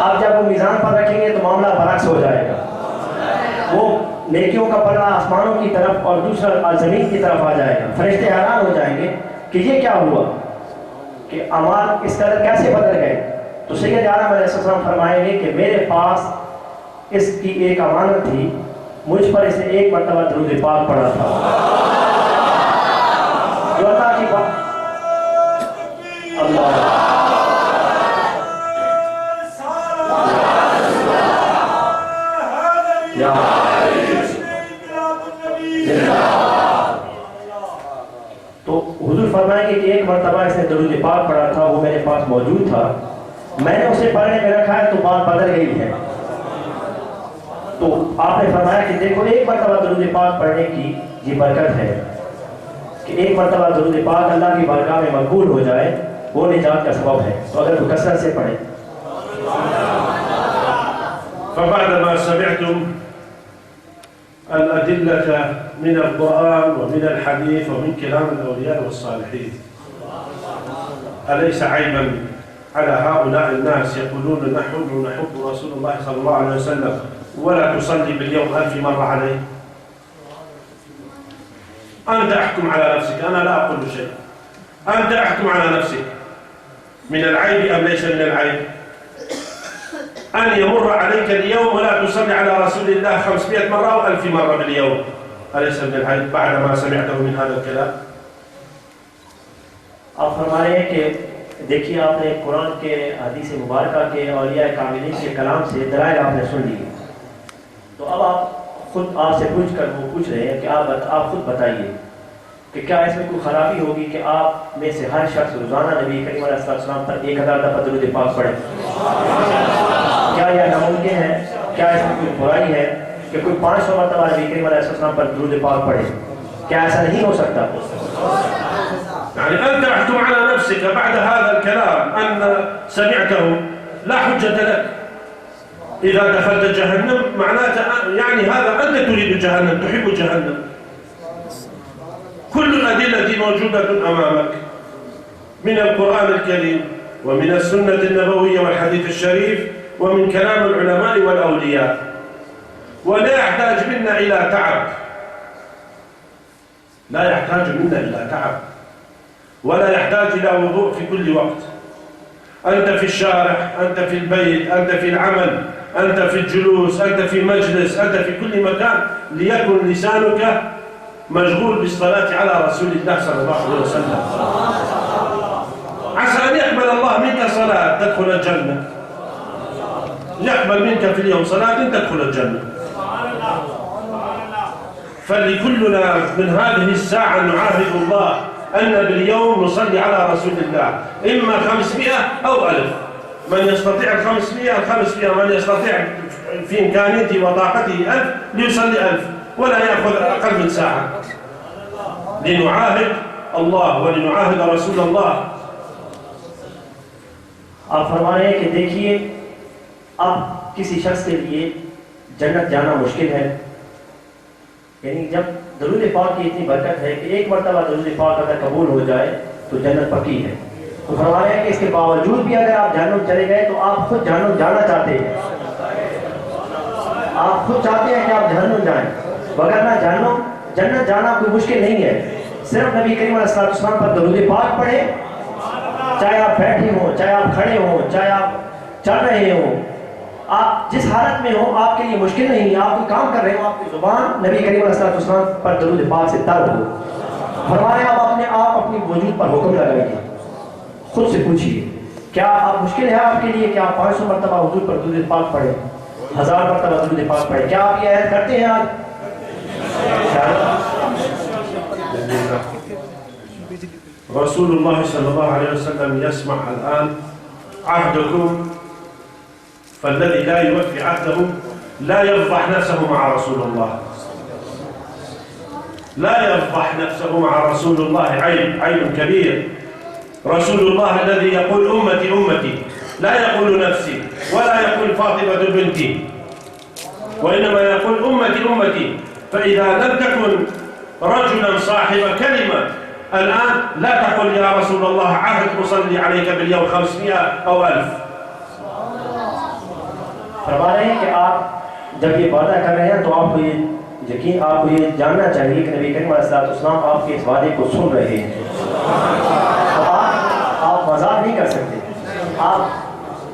آپ جب وہ میزان پر رکھیں گے تو معاملہ برعکس ہو جائے گا، وہ نیکیوں کا پلڑا آسمانوں کی طرف اور دوسرا زمین کی طرف آ جائے گا. فرشتے حیران ہو جائیں گے کہ یہ کیا ہوا، کہ اعمال اس قدر کیسے بدل گئے. تو سید عالم علیہ السلام فرمائیں گے کہ میرے پاس اس کی ایک امانت تھی، مجھ پر اس نے ایک مرتبہ درود پاک پڑھا تھا، جو اللہ کی بات اللہ تو حضور فرمائیں گے کہ ایک مرتبہ اس نے درود پاک پڑھا تھا، وہ میرے پاس موجود تھا، میں نے اسے پڑھنے میں رکھا ہے تو بات بدل گئی ہے. تو آپ نے فرمایا کہ دیکھو ایک مرتبہ درود پاک پڑھنے کی یہ برکت ہے کہ ایک مرتبہ درود پاک اللہ کی بارگاہ میں مقبول ہو جائے، وہ نجات کا سبب ہے. تو اگر وہ کثرت سے پڑھیں. فبعدما سمعتم الأدلة من القرآن ومن الحديث ومن كلام الأولياء والصالحين، أليس عيبا على هؤلاء الناس يقولون نحب رسول الله صلى الله عليه وسلم ولا تصلي باليوم 1000 مرة عليه؟ أنت أحكم على نفسك، أنا لا أقول شيء. أنت أحكم على نفسك، من العيب أم ليس من العيب أن يمر عليك اليوم ولا تصلي على رسول الله 500 مرة أو 1000 مرة باليوم؟ أليس من العيب بعد ما سمعته من هذا الكلام؟ آپ فرما رہے ہیں کہ دیکھیے آپ نے قرآن کے حدیث مبارکہ کے اولیاء کاملین کے کلام سے دلائل آپ نے سن لیے، تو اب آپ خود آپ سے پوچھ رہے ہیں کہ آپ خود بتائیے کہ کیا اس میں کوئی خرابی ہوگی کہ آپ میں سے ہر شخص روزانہ نبی کریم علیہ السلام پر 1000 دفعہ درود پاک پڑھے؟ کیا یہ ناممکن ہے؟ کیا اس میں کوئی برائی ہے کہ کوئی 500 مرتبہ نبی کریم علیہ السلام پر درود پاک پڑھے؟ کیا ایسا نہیں ہو سکتا؟ يعني أنت أحكم على نفسك بعد هذا الكلام أن سمعته لا حجة لك. إذا دخلت جهنم معناته يعني هذا أنت تريد جهنم، تحب جهنم. كل الأدلة موجودة أمامك من القرآن الكريم ومن السنة النبوية والحديث الشريف ومن كلام العلماء والأولياء، ولا يحتاج منا إلى تعب، لا يحتاج منا إلى تعب، ولا يحتاج إلى وضوء في كل وقت. أنت في الشارع، أنت في البيت، أنت في العمل، أنت في الجلوس، أنت في مجلس، أنت في كل مكان، ليكن لسانك مشغول بالصلاة على رسول الله صلى الله عليه وسلم. عسى أن يقبل الله منك صلاة تدخل الجنة، يقبل منك في اليوم صلاة تدخل الجنة. فلكلنا من هذه الساعة نعاهد الله أن باليوم نصلي على رسول الله، إما 500 أو 1000. من يستطيع 500 500، من يستطيع في إمكانيته وطاقته 1000 ليصلي 1000، ولا يأخذ أقل من ساعة، لنعاهد الله ولنعاهد رسول الله. آپ فرما رہے ہیں کہ دیکھیے اب کسی شخص کے لیے جنت جانا مشکل ہے، یعنی جب درود پاک کی اتنی برکت ہے کہ ایک مرتبہ درود پاک اگر قبول ہو جائے تو جنت پکی ہے، تو فرما رہے ہیں کہ اس کے باوجود بھی اگر آپ جہنم چلے گئے تو آپ خود جہنم جانا چاہتے ہیں، آپ خود چاہتے ہیں کہ آپ جہنم جائیں، وگرنہ جہنم جنت جانا کوئی مشکل نہیں ہے۔ صرف نبی کریم علیہ السلام پر درود پاک پڑھیں، چاہے آپ بیٹھے ہوں، چاہے آپ کھڑے ہوں، چاہے آپ چل رہے ہوں، آپ جس حالت میں ہوں آپ کے لیے مشکل نہیں ہے، آپ کوئی کام کر رہے ہوں، آپ کی زبان نبی کریم علیہ السلام پر درود پاک سے تر ہو، فرمایا آپ اپنی وجود پر حکم لگائیے، خود سے پوچھیے کیا آپ مشکل ہے آپ کے لیے کہ آپ 500 مرتبہ حضور پر درود پاک پڑھیں، 1000 مرتبہ درود پاک پڑھیں، کیا آپ یہ عہد کرتے ہیں آج؟ رسول الله صلى الله عليه وسلم يسمع الآن عهدكم، فالذي لا يوفي عهده لا يفضح نفسه مع رسول الله، لا يفضح نفسه مع رسول الله، عيب كبير. رسول الله الذي يقول أمتي أمتي، لا يقول نفسي ولا يقول فاطمة بنتي، وإنما يقول أمتي أمتي. فإذا لم تكن رجلا صاحب كلمة الآن لا تقل يا رسول الله عهد أصلي عليك باليوم 500 أو 1000. فرما رہے ہیں کہ آپ جب یہ وعدہ کر رہے ہیں تو آپ کو یہ جاننا چاہیے کہ نبی کریم علیہ السلام آپ کے اس وعدے کو سن رہے ہیں، تو آپ مذاق نہیں کر سکتے، آپ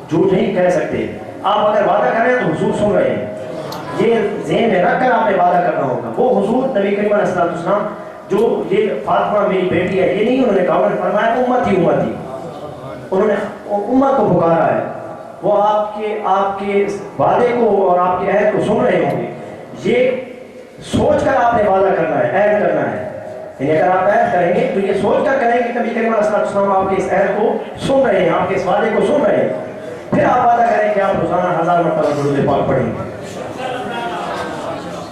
جھوٹ نہیں کہہ سکتے، آپ اگر وعدہ کر رہے ہیں تو حضور سن رہے ہیں، یہ ذہن میں رکھ کر آپ نے وعدہ کرنا ہوگا۔ وہ حضور نبی کریم علیہ السلام جو یہ فاطمہ میری بیٹی ہے یہ نہیں انہوں نے کہا، انہوں نے فرمایا امتی امتی، انہوں نے امت کو پکارا ہے، وہ آپ کے وعدے کو اور آپ کے عہد کو سن رہے ہوں گے، یہ سوچ کر آپ نے وعدہ کرنا ہے، عہد کرنا ہے، یعنی اگر آپ عہد کریں گے تو یہ سوچ کر کریں کہ نبی کریم علیہ السلام آپ کے اس عہد کو سن رہے ہیں، آپ کے اس وعدے کو سن رہے ہیں، پھر آپ وعدہ کریں کہ آپ روزانہ 1000 مرتبہ درود پاک پڑھیں گے۔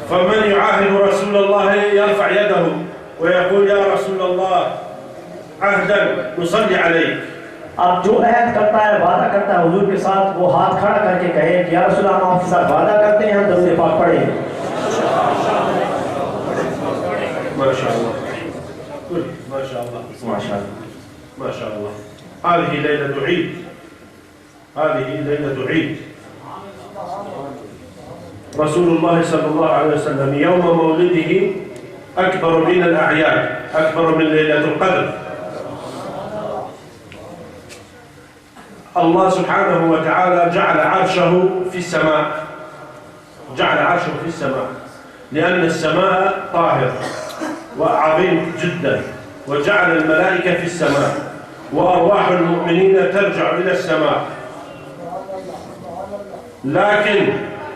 فمن يعاهد رسول الله يرفع يده ويقول يا رسول الله عهدا نصلي عليك. اب جو عہد کرتا ہے، وعدہ کرتا ہے حضور کے ساتھ، وہ ہاتھ کھڑا کر کے کہے کہ یا رسول اللہ ہم آپ کے ساتھ وعدہ کرتے ہیں، ہم درود پاک پڑھیں گے۔ ما شاء الله، ما شاء الله، ما شاء الله، ما شاء الله. هذه ليلة عيد، هذه ليلة عيد. رسول الله صلى الله عليه وسلم يوم مولده أكبر من الأعياد، أكبر من ليلة القدر. الله سبحانه وتعالى جعل عرشه في السماء، جعل عرشه في السماء لأن السماء طاهر وعظيم جدا، وجعل الملائكة في السماء وأرواح المؤمنين ترجع إلى السماء، لكن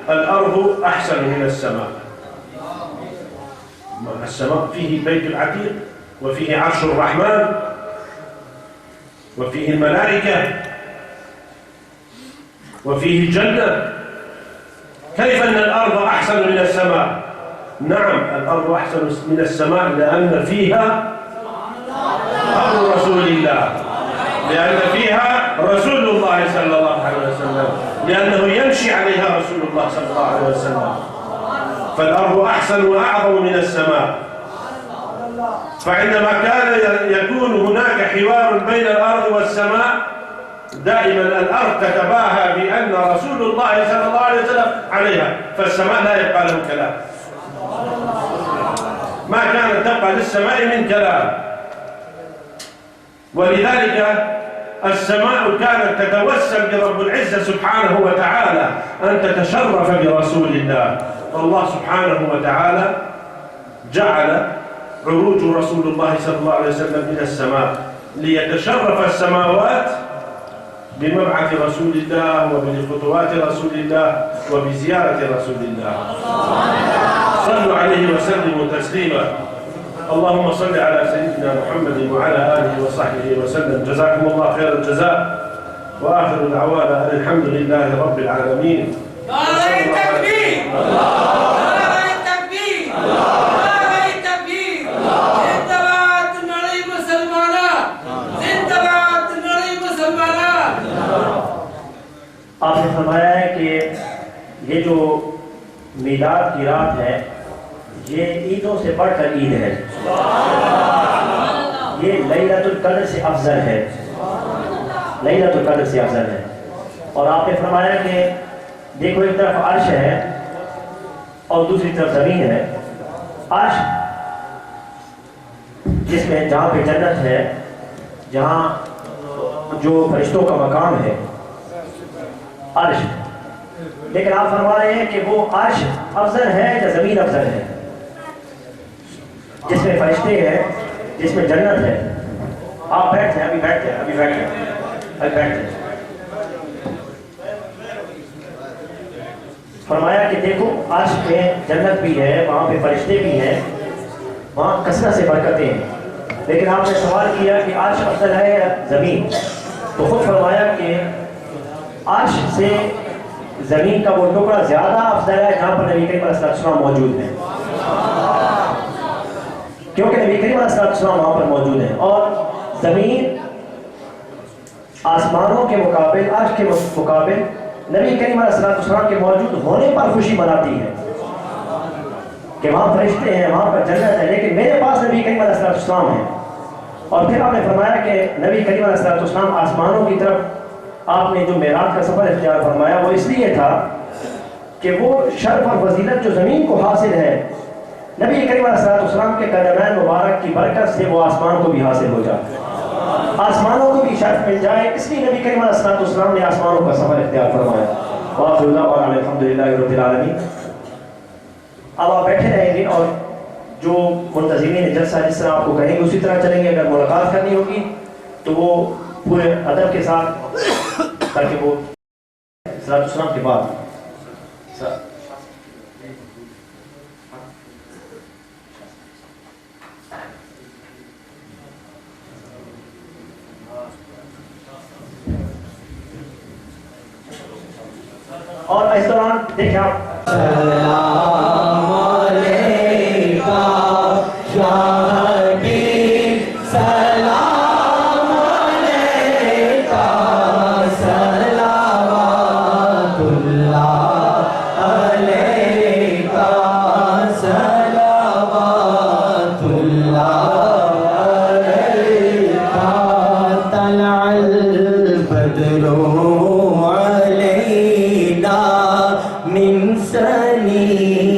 الأرض أحسن من السماء. السماء فيه بيت العتيق وفيه عرش الرحمن وفيه الملائكة وفيه الجنة، كيف أن الأرض أحسن من السماء؟ نعم الأرض أحسن من السماء لأن فيها أمر رسول الله، لأن فيها رسول الله صلى الله عليه وسلم، لأنه يمشي عليها رسول الله صلى الله عليه وسلم. فالأرض أحسن وأعظم من السماء. فعندما كان يكون هناك حوار بين الأرض والسماء، دائما الأرض تتباهى بأن رسول الله صلى الله عليه وسلم عليها، فالسماء لا يبقى له كلام. ما كانت تبقى للسماء من كلام. ولذلك السماء كانت تتوسل برب العزة سبحانه وتعالى أن تتشرف برسول الله. والله سبحانه وتعالى جعل عروج رسول الله صلى الله عليه وسلم إلى السماء ليتشرف السماوات بمبعث رسول الله وبخطوات رسول الله وبزيارة رسول الله. صلوا عليه وسلموا تسليما. اللهم صل على سيدنا محمد وعلى آله وصحبه وسلم. جزاكم الله خير الجزاء، وآخر دعوانا أن الحمد لله رب العالمين. نعرہ تکبیر، نعرہ تکبیر، نعرہ تکبیر، زندہ باد نڑی مسلمانہ، زندہ باد نڑی مسلمانہ. آپ نے فرمایا ہے کہ یہ جو میلاد کی رات ہے یہ عیدوں سے بڑھ کر عید ہے، یہ لیلۃ القدر سے افضل ہے، لیلۃ القدر سے افضل ہے. اور آپ نے فرمایا کہ دیکھو ایک طرف عرش ہے اور دوسری طرف زمین ہے. عرش جس میں جہاں پہ جنت ہے، جہاں جو فرشتوں کا مقام ہے، عرش. لیکن آپ فرما رہے ہیں کہ وہ عرش افضل ہے یا زمین افضل ہے؟ جس میں فرشتے ہیں، جس میں جنت ہے. آپ بیٹھتے ہیں، ابھی بیٹھتے ہیں، ابھی بیٹھتے ہیں، ابھی بیٹھتے ہیں. فرمایا کہ دیکھو عرش میں جنت بھی ہے، وہاں پہ فرشتے بھی ہیں، وہاں کثرت سے برکتیں ہیں. لیکن آپ نے سوال کیا کہ عرش افضل ہے یا زمین، تو خود فرمایا کہ عرش سے زمین کا وہ ٹکڑا زیادہ افضل ہے جہاں پر نبی کریم علیہ السلام موجود ہیں، کیونکہ نبی کریم علیہ السلام وہاں پر موجود ہیں. اور زمین آسمانوں کے مقابل، عرش کے مقابل نبی کریم علیہ السلام کے موجود ہونے پر خوشی مناتی ہے کہ وہاں فرشتے ہیں، وہاں پر جنت ہے، لیکن میرے پاس نبی کریم علیہ السلام ہیں. اور پھر آپ نے فرمایا کہ نبی کریم علیہ السلام آسمانوں کی طرف آپ نے جو معراج کا سفر اختیار فرمایا وہ اس لیے تھا کہ وہ شرف اور فضیلت جو زمین کو حاصل ہے، نبی کریم علیہ السلام کے قدمین مبارک کی برکت سے وہ آسمان کو بھی حاصل ہو جائے، آسمانوں کو بھی شرف مل جائے. اس لیے نبی کریم علیہ السلام نے آسمانوں کا سفر اختیار فرمایا. وآخر دعوانا الحمدللہ رب العالمین. اب آپ بیٹھے رہیں گے اور جو منتظمین جلسہ جس طرح آپ کو کہیں گے اسی طرح چلیں گے. اگر ملاقات کرنی ہوگی تو وہ پورے ادب کے ساتھ، تاکہ وہ صلاۃ السلام کے بعد اور اس دوران دیکھیں آپ سلام علیکہ یا حبیب، سلام علیکہ، صلوات اللہ علیکہ، صلوات اللہ علیکہ. طلع البدر علينا من سنين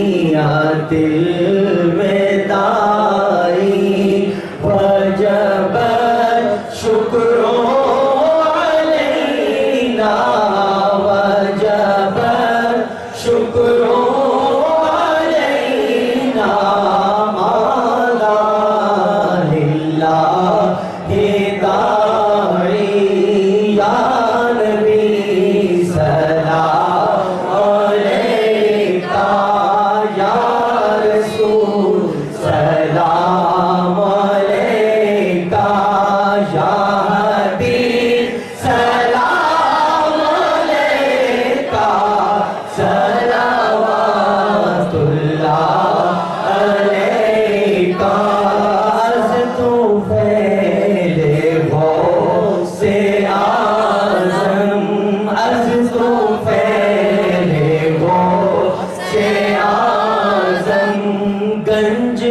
گنج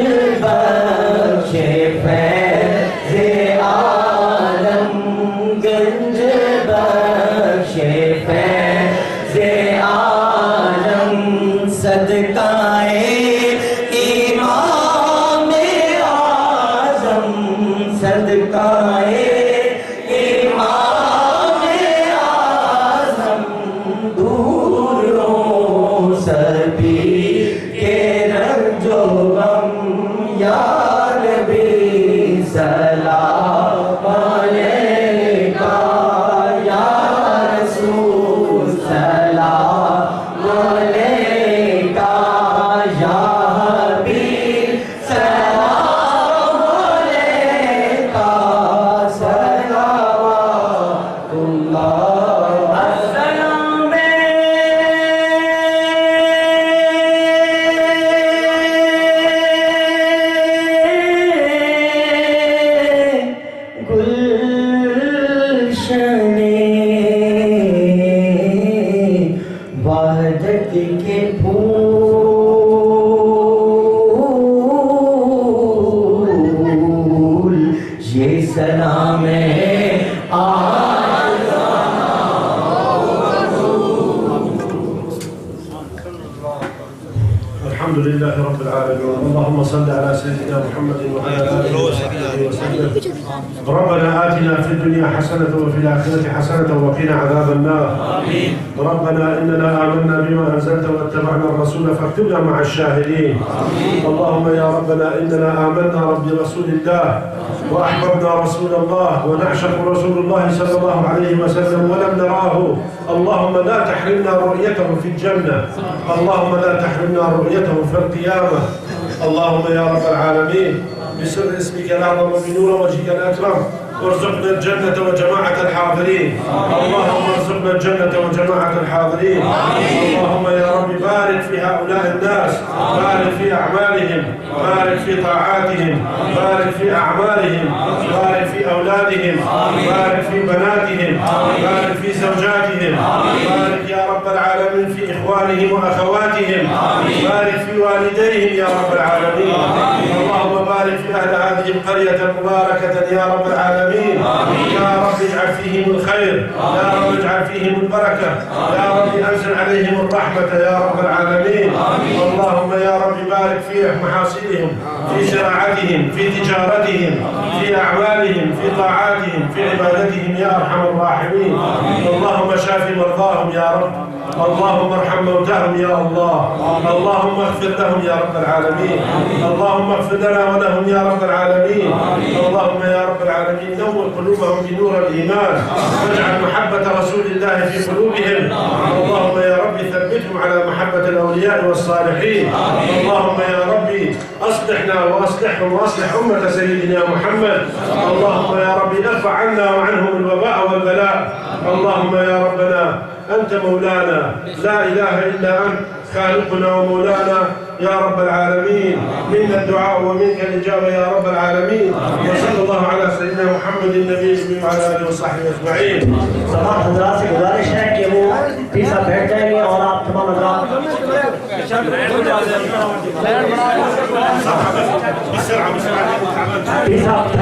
بخش فیض عالم گنج بخش فیض عالم صدقائے امام اعظم صدقائے امام اعظم دوروں سبھی کے رنج و غم یا نبی سلام علیکہ یا رسول سلام علیکہ یا حبیب سلام علیکہ صلوات اللہ السلام گلشن وحدت کے پھول یہ سلام ہے الحمد لله رب العالمين. اللهم صل على سيدنا محمد وعلى آله وصحبه وسلم. ربنا آتنا في الدنيا حسنة وفي الآخرة حسنة وقنا عذاب النار. آمين. ربنا إننا آمنا بما أنزلت واتبعنا الرسول فاكتبنا مع الشاهدين. آمين. اللهم يا ربنا إننا آمنا برسول الله وأحببنا رسول الله ونعشق رسول الله صلى الله عليه وسلم ولم نراه. اللهم لا تحرمنا رؤيته في الجنة. اللهم لا تحرمنا رؤيته في القيامة. اللهم يا رب العالمين بسر اسمك الأعظم بنور وجهك الأكرم وارزقنا الجنة وجماعة الحاضرين. اللهم ارزقنا الجنة وجماعة الحاضرين. اللهم يا رب بارك في هؤلاء الناس، بارك في أعمالهم، بارك في طاعاتهم، بارك في أعمالهم، بارك في أولادهم، بارك في بناتهم، بارك في زوجاتهم، بارك يا رب العالمين في إخوانهم وأخواتهم، بارك في والديهم يا رب العالمين. اللهم بارك في أهل هذه القرية المباركة يا رب العالمين. يا رب اجعل فيهم الخير، يا رب اجعل فيهم البركة، يا رب أنزل عليهم الرحمة يا رب العالمين. اللهم يا رب بارك في محاصيلهم، في زراعتهم، في تجارتهم، في أعمالهم، في طاعاتهم، في عبادتهم يا أرحم الراحمين. اللهم شاف مرضاهم يا رب، اللهم ارحم موتاهم يا الله، اللهم اغفر لهم يا رب العالمين. اللهم اغفر لنا ولهم يا رب العالمين. اللهم يا رب العالمين نور قلوبهم بنور الإيمان واجعل محبة رسول الله في قلوبهم. اللهم يا رب ثبتهم على محبة الأولياء والصالحين. اللهم يا ربي أصلحنا وأصلحهم وأصلح أمة سيدنا محمد. اللهم يا ربي ارفع عنا وعنهم الوباء والبلاء. اللهم يا ربنا أنت مولانا، لا إله إلا أنت خالقنا ومولانا يا رب العالمين. منا الدعاء ومنك الإجابة يا رب العالمين. وصلى الله على سيدنا محمد النبي وعلى آله وصحبه أجمعين. تمام حضرات سے گزارش ہے کہ وہ پیسہ بیٹھ جائیں گے اور آپ تمام حضرات پیسہ